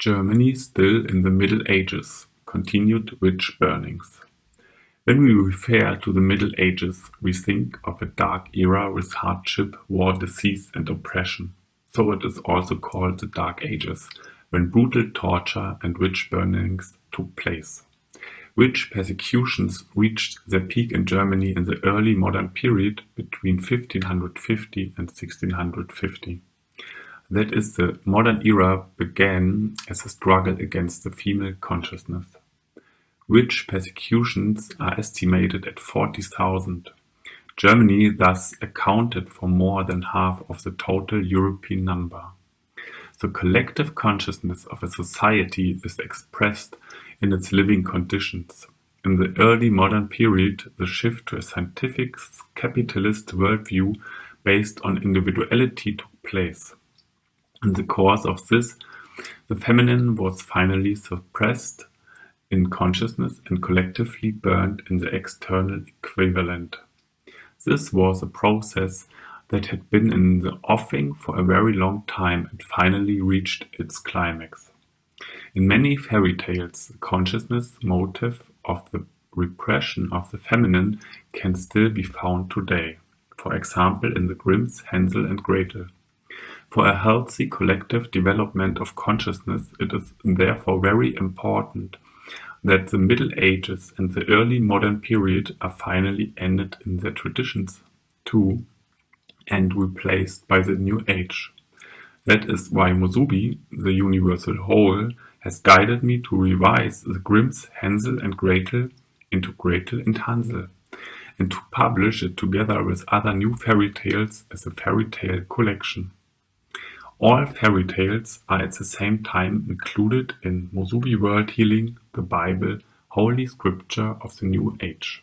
Germany still in the Middle Ages, continued witch burnings. When we refer to the Middle Ages, we think of a dark era with hardship, war, disease, and oppression. So it is also called the Dark Ages, when brutal torture and witch burnings took place. Witch persecutions reached their peak in Germany in the early modern period between 1550 and 1650. That is, the modern era began as a struggle against the female consciousness. Witch persecutions are estimated at 40,000. Germany thus accounted for more than half of the total European number. The collective consciousness of a society is expressed in its living conditions. In the early modern period, the shift to a scientific capitalist worldview based on individuality took place. In the course of this, the feminine was finally suppressed in consciousness and collectively burned in the external equivalent. This was a process that had been in the offing for a very long time and finally reached its climax. In many fairy tales, the consciousness motive of the repression of the feminine can still be found today, for example in the Grimm's Hansel and Gretel. For a healthy collective development of consciousness, it is therefore very important that the Middle Ages and the early modern period are finally ended in their traditions, too, and replaced by the New Age. That is why Musubi, the universal whole, has guided me to revise the Grimm's Hansel and Gretel into Gretel and Hansel, and to publish it together with other new fairy tales as a fairy tale collection. All fairy tales are at the same time included in Musubi World Healing, the Bible, Holy Scripture of the New Age.